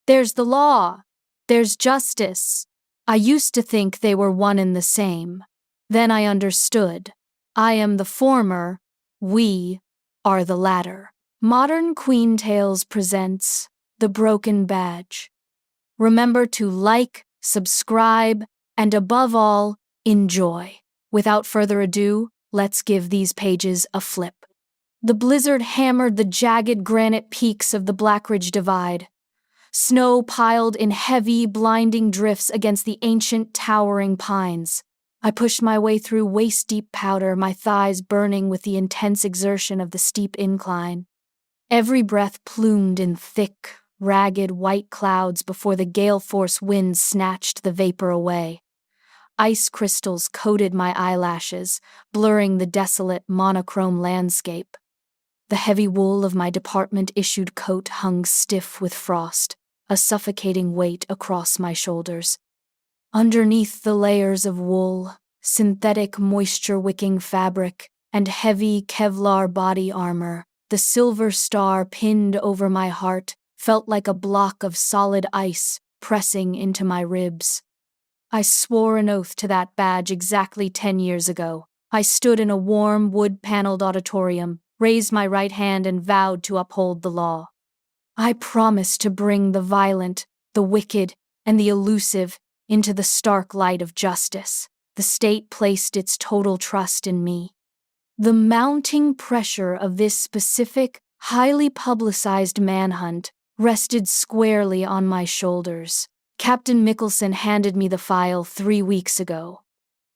There's the law. There's justice. I used to think they were one and the same. Then I understood. I am the former, we are the latter. Modern Queen Tales presents The Broken Badge. Remember to like, subscribe, and above all, enjoy. Without further ado, let's give these pages a flip. The blizzard hammered the jagged granite peaks of the Blackridge Divide. Snow piled in heavy, blinding drifts against the ancient, towering pines. I pushed my way through waist-deep powder, my thighs burning with the intense exertion of the steep incline. Every breath plumed in thick, ragged white clouds before the gale-force wind snatched the vapor away. Ice crystals coated my eyelashes, blurring the desolate, monochrome landscape. The heavy wool of my department-issued coat hung stiff with frost, a suffocating weight across my shoulders. Underneath the layers of wool, synthetic moisture-wicking fabric, and heavy Kevlar body armor, the silver star pinned over my heart felt like a block of solid ice pressing into my ribs. I swore an oath to that badge exactly 10 years ago. I stood in a warm, wood-paneled auditorium, raised my right hand and vowed to uphold the law. I promised to bring the violent, the wicked, and the elusive into the stark light of justice. The state placed its total trust in me. The mounting pressure of this specific, highly publicized manhunt rested squarely on my shoulders. Captain Mickelson handed me the file 3 weeks ago.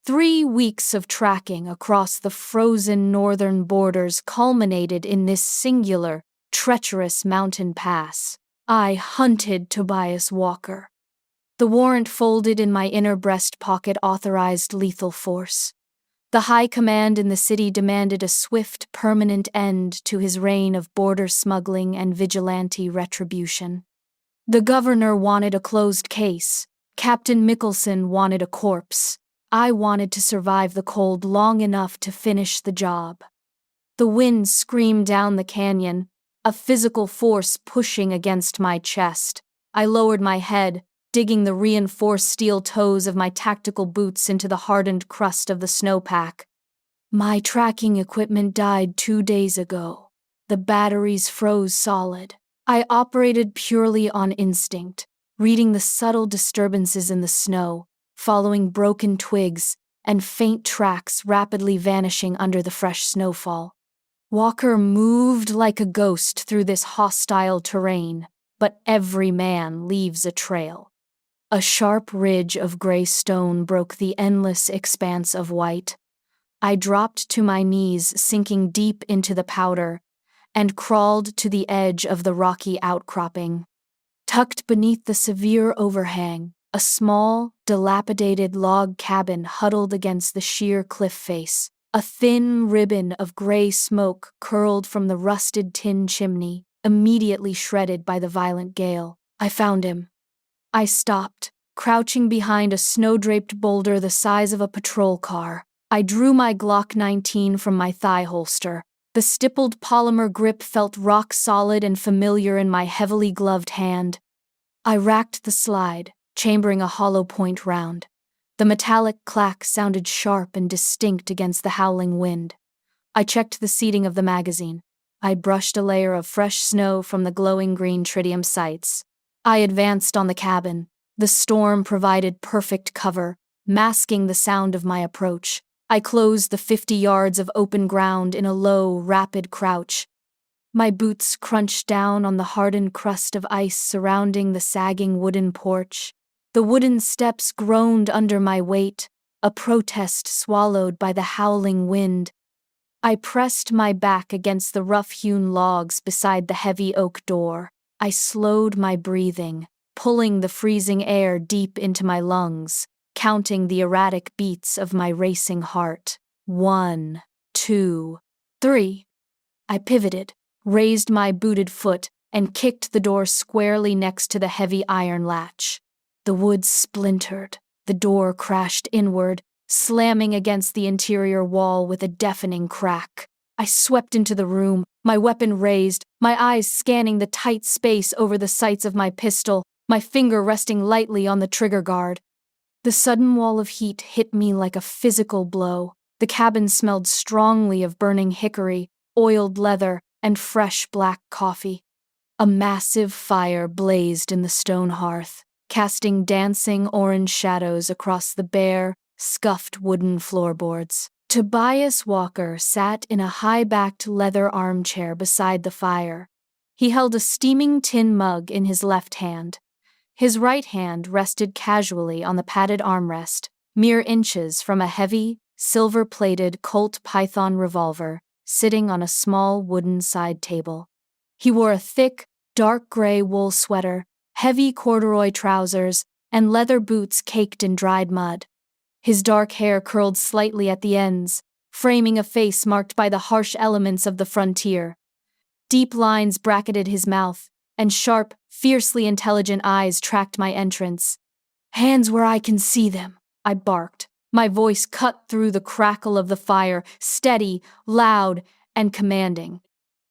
3 weeks of tracking across the frozen northern borders culminated in this singular, treacherous mountain pass. I hunted Tobias Walker. The warrant folded in my inner breast pocket authorized lethal force. The high command in the city demanded a swift, permanent end to his reign of border smuggling and vigilante retribution. The governor wanted a closed case. Captain Mickelson wanted a corpse. I wanted to survive the cold long enough to finish the job. The wind screamed down the canyon, a physical force pushing against my chest. I lowered my head, digging the reinforced steel toes of my tactical boots into the hardened crust of the snowpack. My tracking equipment died 2 days ago. The batteries froze solid. I operated purely on instinct, reading the subtle disturbances in the snow, following broken twigs and faint tracks rapidly vanishing under the fresh snowfall. Walker moved like a ghost through this hostile terrain, but every man leaves a trail. A sharp ridge of gray stone broke the endless expanse of white. I dropped to my knees, sinking deep into the powder, and crawled to the edge of the rocky outcropping. Tucked beneath the severe overhang, a small, dilapidated log cabin huddled against the sheer cliff face. A thin ribbon of gray smoke curled from the rusted tin chimney, immediately shredded by the violent gale. I found him. I stopped, crouching behind a snow-draped boulder the size of a patrol car. I drew my Glock 19 from my thigh holster. The stippled polymer grip felt rock-solid and familiar in my heavily gloved hand. I racked the slide, chambering a hollow point round. The metallic clack sounded sharp and distinct against the howling wind. I checked the seating of the magazine. I brushed a layer of fresh snow from the glowing green tritium sights. I advanced on the cabin. The storm provided perfect cover, masking the sound of my approach. I closed the 50 yards of open ground in a low, rapid crouch. My boots crunched down on the hardened crust of ice surrounding the sagging wooden porch. The wooden steps groaned under my weight, a protest swallowed by the howling wind. I pressed my back against the rough-hewn logs beside the heavy oak door. I slowed my breathing, pulling the freezing air deep into my lungs, counting the erratic beats of my racing heart. 1, 2, 3. I pivoted, raised my booted foot, and kicked the door squarely next to the heavy iron latch. The wood splintered. The door crashed inward, slamming against the interior wall with a deafening crack. I swept into the room, my weapon raised, my eyes scanning the tight space over the sights of my pistol. my finger resting lightly on the trigger guard. The sudden wall of heat hit me like a physical blow. The cabin smelled strongly of burning hickory, oiled leather, and fresh black coffee. A massive fire blazed in the stone hearth, casting dancing orange shadows across the bare, scuffed wooden floorboards. Tobias Walker sat in a high-backed leather armchair beside the fire. He held a steaming tin mug in his left hand. His right hand rested casually on the padded armrest, mere inches from a heavy, silver-plated Colt Python revolver sitting on a small wooden side table. He wore a thick, dark gray wool sweater, heavy corduroy trousers, and leather boots caked in dried mud. His dark hair curled slightly at the ends, framing a face marked by the harsh elements of the frontier. Deep lines bracketed his mouth, and sharp, fiercely intelligent eyes tracked my entrance. "Hands where I can see them," I barked, my voice cut through the crackle of the fire, steady, loud, and commanding.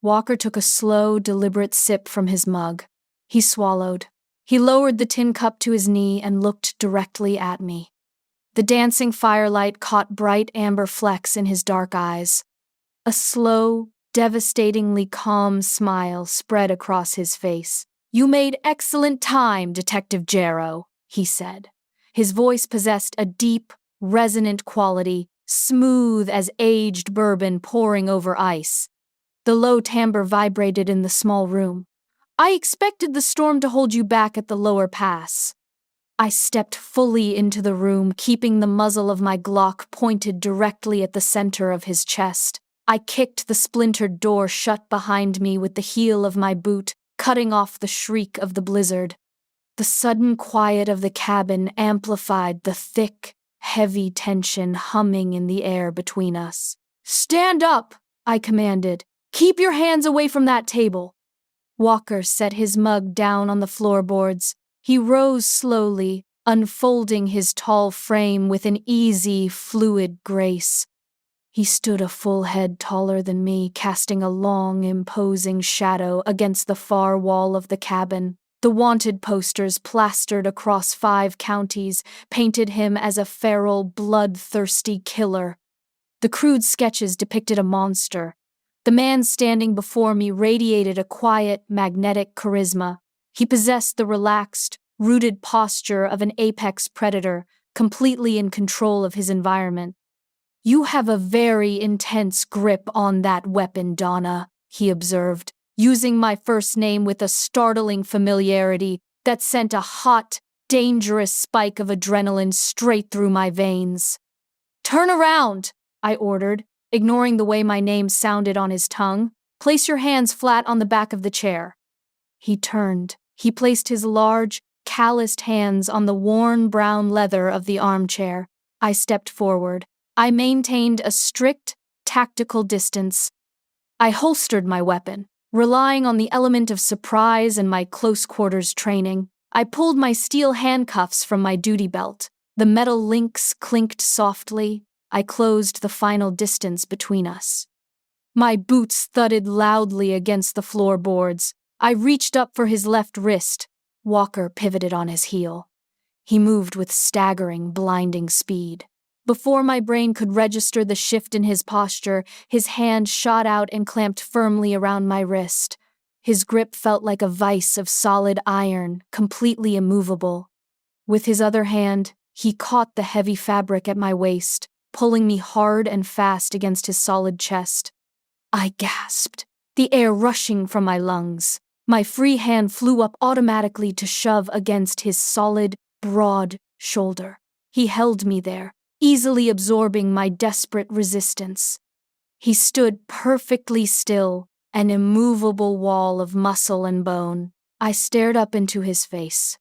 Walker took a slow, deliberate sip from his mug. He swallowed. He lowered the tin cup to his knee and looked directly at me. The dancing firelight caught bright amber flecks in his dark eyes. A slow, devastatingly calm smile spread across his face. "You made excellent time, Detective Jarrow," he said. His voice possessed a deep, resonant quality, smooth as aged bourbon pouring over ice. The low timbre vibrated in the small room. "I expected the storm to hold you back at the lower pass." I stepped fully into the room, keeping the muzzle of my Glock pointed directly at the center of his chest. I kicked the splintered door shut behind me with the heel of my boot, cutting off the shriek of the blizzard. The sudden quiet of the cabin amplified the thick, heavy tension humming in the air between us. "Stand up," I commanded. "Keep your hands away from that table." Walker set his mug down on the floorboards. He rose slowly, unfolding his tall frame with an easy, fluid grace. He stood a full head taller than me, casting a long, imposing shadow against the far wall of the cabin. The wanted posters plastered across 5 counties painted him as a feral, bloodthirsty killer. The crude sketches depicted a monster. The man standing before me radiated a quiet, magnetic charisma. He possessed the relaxed, rooted posture of an apex predator, completely in control of his environment. "You have a very intense grip on that weapon, Donna," he observed, using my first name with a startling familiarity that sent a hot, dangerous spike of adrenaline straight through my veins. "Turn around," I ordered, ignoring the way my name sounded on his tongue. "Place your hands flat on the back of the chair." He turned. He placed his large, calloused hands on the worn brown leather of the armchair. I stepped forward. I maintained a strict, tactical distance. I holstered my weapon, relying on the element of surprise and my close-quarters training. I pulled my steel handcuffs from my duty belt. The metal links clinked softly. I closed the final distance between us. My boots thudded loudly against the floorboards. I reached up for his left wrist. Walker pivoted on his heel. He moved with staggering, blinding speed. Before my brain could register the shift in his posture, his hand shot out and clamped firmly around my wrist. His grip felt like a vice of solid iron, completely immovable. With his other hand, he caught the heavy fabric at my waist, pulling me hard and fast against his solid chest. I gasped, the air rushing from my lungs. My free hand flew up automatically to shove against his solid, broad shoulder. He held me there, easily absorbing my desperate resistance. He stood perfectly still, an immovable wall of muscle and bone. I stared up into his face.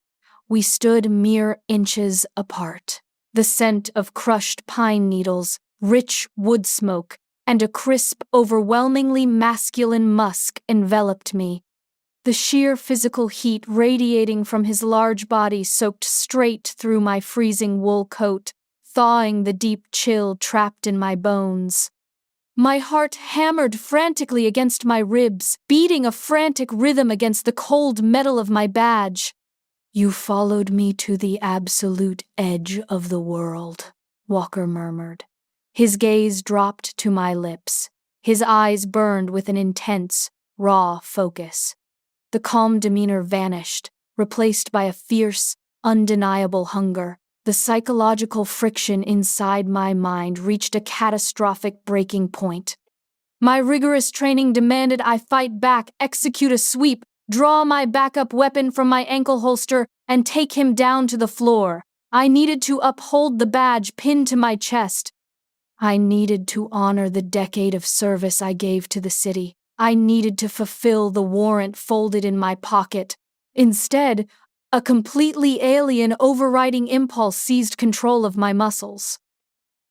We stood mere inches apart. The scent of crushed pine needles, rich wood smoke, and a crisp, overwhelmingly masculine musk enveloped me. The sheer physical heat radiating from his large body soaked straight through my freezing wool coat, thawing the deep chill trapped in my bones. My heart hammered frantically against my ribs, beating a frantic rhythm against the cold metal of my badge. You followed me to the absolute edge of the world, Walker murmured. His gaze dropped to my lips. His eyes burned with an intense, raw focus. The calm demeanor vanished, replaced by a fierce, undeniable hunger. The psychological friction inside my mind reached a catastrophic breaking point. My rigorous training demanded I fight back, execute a sweep, draw my backup weapon from my ankle holster, and take him down to the floor. I needed to uphold the badge pinned to my chest. I needed to honor the decade of service I gave to the city. I needed to fulfill the warrant folded in my pocket. Instead, a completely alien, overriding impulse seized control of my muscles.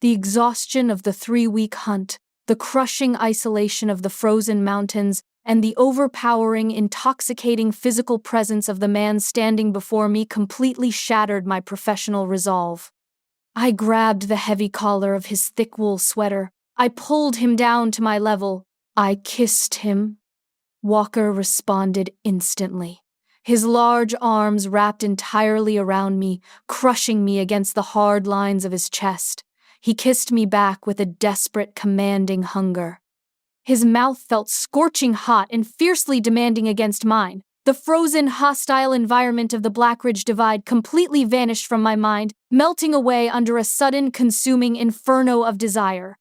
The exhaustion of the 3-week hunt, the crushing isolation of the frozen mountains, and the overpowering, intoxicating physical presence of the man standing before me completely shattered my professional resolve. I grabbed the heavy collar of his thick wool sweater. I pulled him down to my level. I kissed him. Walker responded instantly. His large arms wrapped entirely around me, crushing me against the hard lines of his chest. He kissed me back with a desperate, commanding hunger. His mouth felt scorching hot and fiercely demanding against mine. The frozen, hostile environment of the Black Ridge Divide completely vanished from my mind, melting away under a sudden, consuming inferno of desire.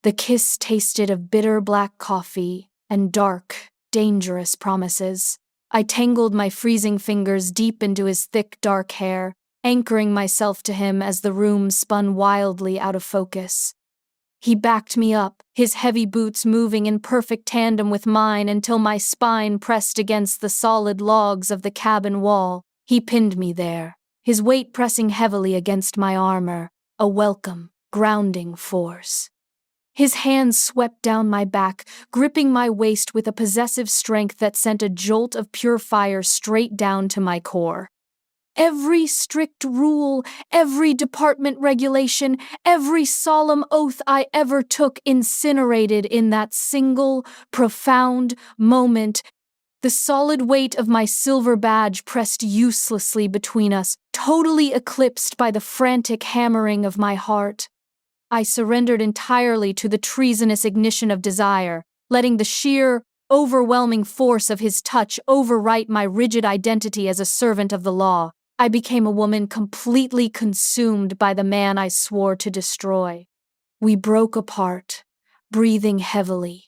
The kiss tasted of bitter black coffee and dark, dangerous promises. I tangled my freezing fingers deep into his thick, dark hair, anchoring myself to him as the room spun wildly out of focus. He backed me up, his heavy boots moving in perfect tandem with mine until my spine pressed against the solid logs of the cabin wall. He pinned me there, his weight pressing heavily against my armor, a welcome, grounding force. His hands swept down my back, gripping my waist with a possessive strength that sent a jolt of pure fire straight down to my core. Every strict rule, every department regulation, every solemn oath I ever took incinerated in that single, profound moment. The solid weight of my silver badge pressed uselessly between us, totally eclipsed by the frantic hammering of my heart. I surrendered entirely to the treasonous ignition of desire, letting the sheer, overwhelming force of his touch overwrite my rigid identity as a servant of the law. I became a woman completely consumed by the man I swore to destroy. We broke apart, breathing heavily.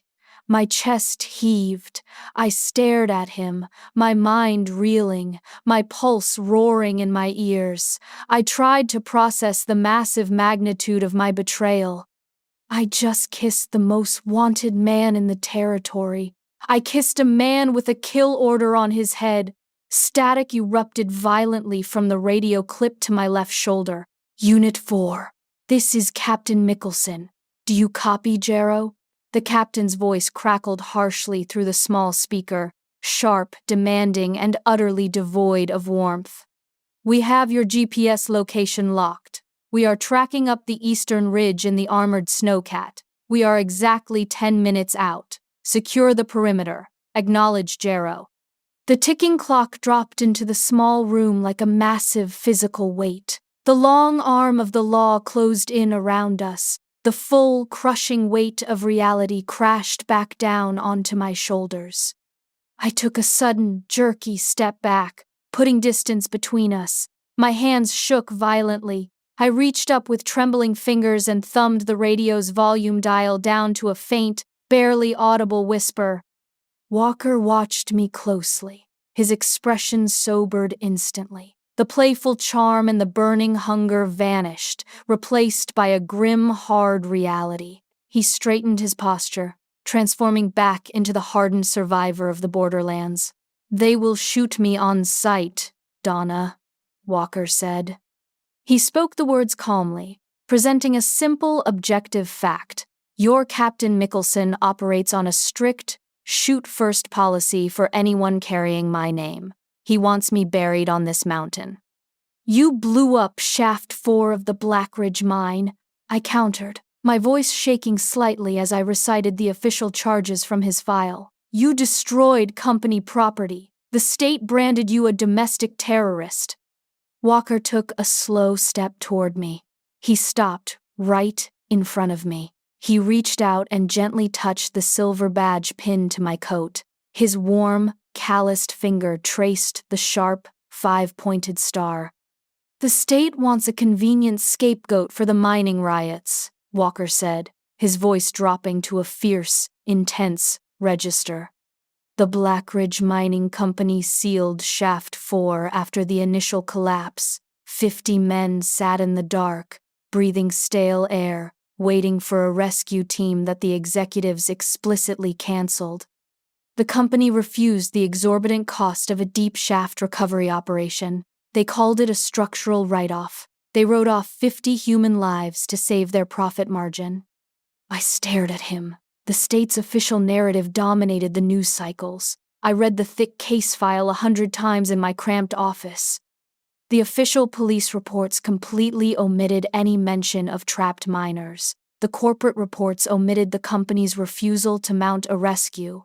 My chest heaved. I stared at him, my mind reeling, my pulse roaring in my ears. I tried to process the massive magnitude of my betrayal. I just kissed the most wanted man in the territory. I kissed a man with a kill order on his head. Static erupted violently from the radio clip to my left shoulder. Unit 4. This is Captain Mickelson. Do you copy, Jarrow? The captain's voice crackled harshly through the small speaker, sharp, demanding, and utterly devoid of warmth. We have your GPS location locked. We are tracking up the eastern ridge in the armored snowcat. We are exactly 10 minutes out. Secure the perimeter. Acknowledge, Jarrow. The ticking clock dropped into the small room like a massive physical weight. The long arm of the law closed in around us. The full, crushing weight of reality crashed back down onto my shoulders. I took a sudden, jerky step back, putting distance between us. My hands shook violently. I reached up with trembling fingers and thumbed the radio's volume dial down to a faint, barely audible whisper. Walker watched me closely. His expression sobered instantly. The playful charm and the burning hunger vanished, replaced by a grim, hard reality. He straightened his posture, transforming back into the hardened survivor of the borderlands. They will shoot me on sight, Donna, Walker said. He spoke the words calmly, presenting a simple, objective fact. Your Captain Mickelson operates on a strict, shoot-first policy for anyone carrying my name. He wants me buried on this mountain. You blew up Shaft 4 of the Black Ridge mine, I countered, my voice shaking slightly as I recited the official charges from his file. You destroyed company property, The state branded you a domestic terrorist." Walker took a slow step toward me. He stopped right in front of me. He reached out and gently touched the silver badge pinned to my coat. His warm, calloused finger traced the sharp, 5-pointed star. "The state wants a convenient scapegoat for the mining riots," Walker said, his voice dropping to a fierce, intense register. "The Blackridge Mining Company sealed Shaft 4 after the initial collapse. 50 men sat in the dark, breathing stale air, waiting for a rescue team that the executives explicitly canceled. The company refused the exorbitant cost of a deep shaft recovery operation. They called it a structural write-off. They wrote off 50 human lives to save their profit margin." I stared at him. The state's official narrative dominated the news cycles. I read the thick case file 100 times in my cramped office. The official police reports completely omitted any mention of trapped miners. The corporate reports omitted the company's refusal to mount a rescue.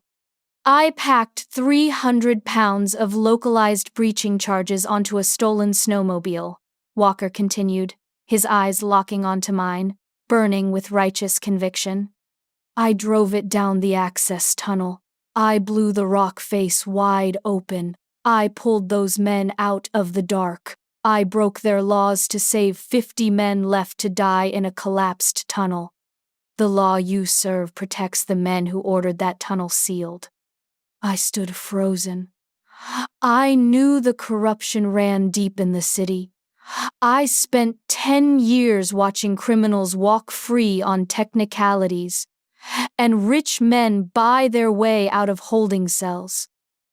"I packed 300 pounds of localized breaching charges onto a stolen snowmobile," Walker continued, his eyes locking onto mine, burning with righteous conviction. "I drove it down the access tunnel. I blew the rock face wide open. I pulled those men out of the dark. I broke their laws to save 50 men left to die in a collapsed tunnel. The law you serve protects the men who ordered that tunnel sealed." I stood frozen. I knew the corruption ran deep in the city. I spent 10 years watching criminals walk free on technicalities, and rich men buy their way out of holding cells.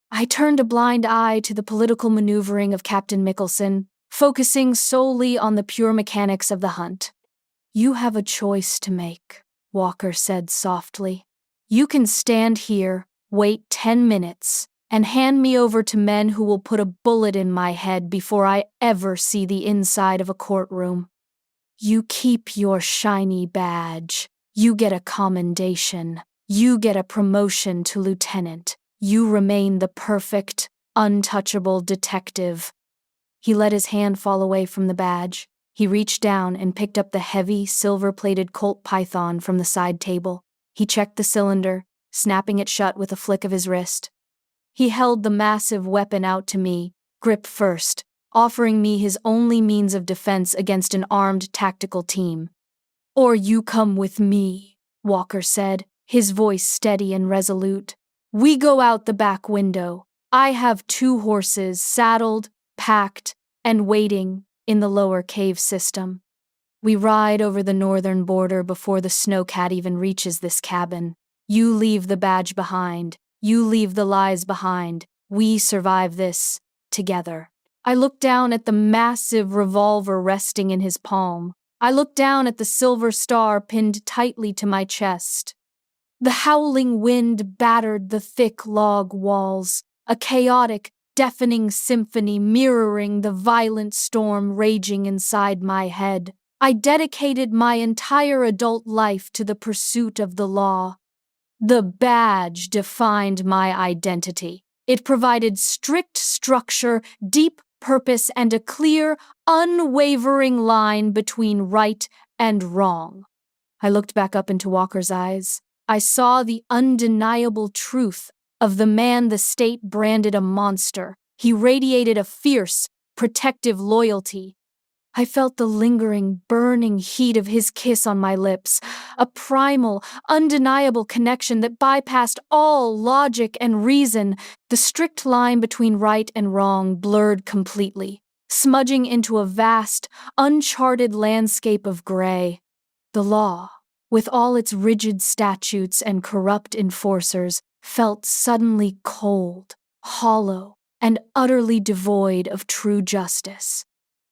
I turned a blind eye to the political maneuvering of Captain Mickelson, focusing solely on the pure mechanics of the hunt. "You have a choice to make," Walker said softly. "You can stand here, wait 10 minutes, and hand me over to men who will put a bullet in my head before I ever see the inside of a courtroom. You keep your shiny badge. You get a commendation. You get a promotion to lieutenant. You remain the perfect, untouchable detective." He let his hand fall away from the badge. He reached down and picked up the heavy, silver-plated Colt Python from the side table. He checked the cylinder, snapping it shut with a flick of his wrist. He held the massive weapon out to me, grip first, offering me his only means of defense against an armed tactical team. "Or you come with me," Walker said, his voice steady and resolute. "We go out the back window. I have 2 horses saddled, packed, and waiting in the lower cave system. We ride over the northern border before the snowcat even reaches this cabin. You leave the badge behind. You leave the lies behind. We survive this together." I looked down at the massive revolver resting in his palm. I looked down at the silver star pinned tightly to my chest. The howling wind battered the thick log walls, a chaotic, deafening symphony mirroring the violent storm raging inside my head. I dedicated my entire adult life to the pursuit of the law. The badge defined my identity. It provided strict structure, deep purpose, and a clear, unwavering line between right and wrong. I looked back up into Walker's eyes. I saw the undeniable truth of the man the state branded a monster. He radiated a fierce, protective loyalty. I felt the lingering, burning heat of his kiss on my lips, a primal, undeniable connection that bypassed all logic and reason. The strict line between right and wrong blurred completely, smudging into a vast, uncharted landscape of gray. The law, with all its rigid statutes and corrupt enforcers, felt suddenly cold, hollow, and utterly devoid of true justice.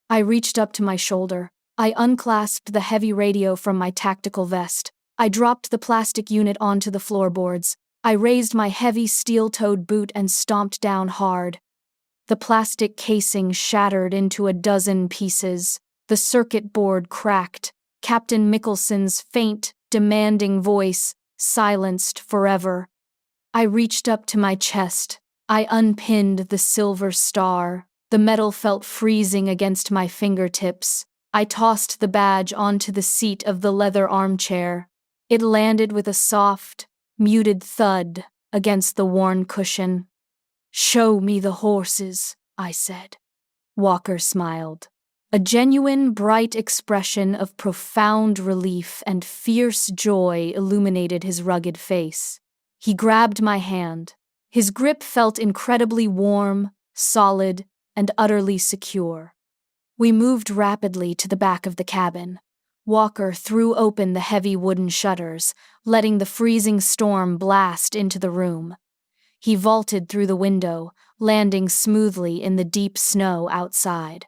I reached up to my shoulder. I unclasped the heavy radio from my tactical vest. I dropped the plastic unit onto the floorboards. I raised my heavy steel-toed boot and stomped down hard. The plastic casing shattered into a dozen pieces. The circuit board cracked. Captain Mickelson's faint, demanding voice silenced forever. I reached up to my chest. I unpinned the silver star. The metal felt freezing against my fingertips. I tossed the badge onto the seat of the leather armchair. It landed with a soft, muted thud against the worn cushion. "Show me the horses," I said. Walker smiled. A genuine, bright expression of profound relief and fierce joy illuminated his rugged face. He grabbed my hand. His grip felt incredibly warm, solid, and utterly secure. We moved rapidly to the back of the cabin. Walker threw open the heavy wooden shutters, letting the freezing storm blast into the room. He vaulted through the window, landing smoothly in the deep snow outside.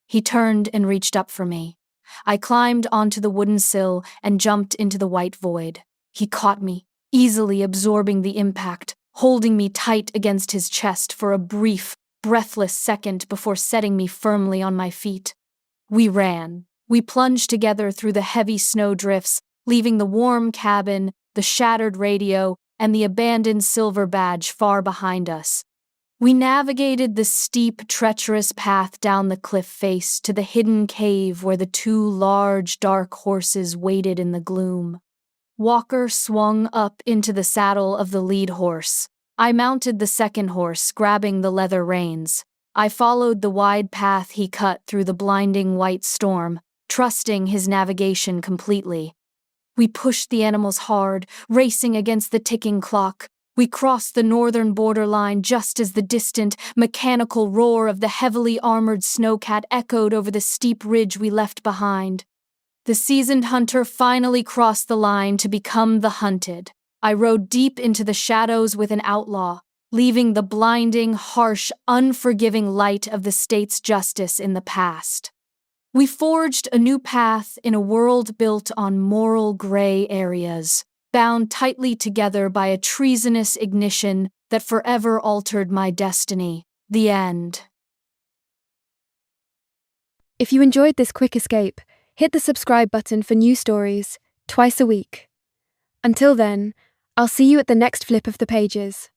He turned and reached up for me. I climbed onto the wooden sill and jumped into the white void. He caught me, easily absorbing the impact, holding me tight against his chest for a brief, breathless second before setting me firmly on my feet. We ran. We plunged together through the heavy snow drifts, leaving the warm cabin, the shattered radio, and the abandoned silver badge far behind us. We navigated the steep, treacherous path down the cliff face to the hidden cave where the two large, dark horses waited in the gloom. Walker swung up into the saddle of the lead horse. I mounted the second horse, grabbing the leather reins. I followed the wide path he cut through the blinding white storm, trusting his navigation completely. We pushed the animals hard, racing against the ticking clock. We crossed the northern borderline just as the distant, mechanical roar of the heavily armored snowcat echoed over the steep ridge we left behind. The seasoned hunter finally crossed the line to become the hunted. I rode deep into the shadows with an outlaw, leaving the blinding, harsh, unforgiving light of the state's justice in the past. We forged a new path in a world built on moral gray areas, bound tightly together by a treasonous ignition that forever altered my destiny. The end. If you enjoyed this quick escape, hit the subscribe button for new stories twice a week. Until then, I'll see you at the next flip of the pages.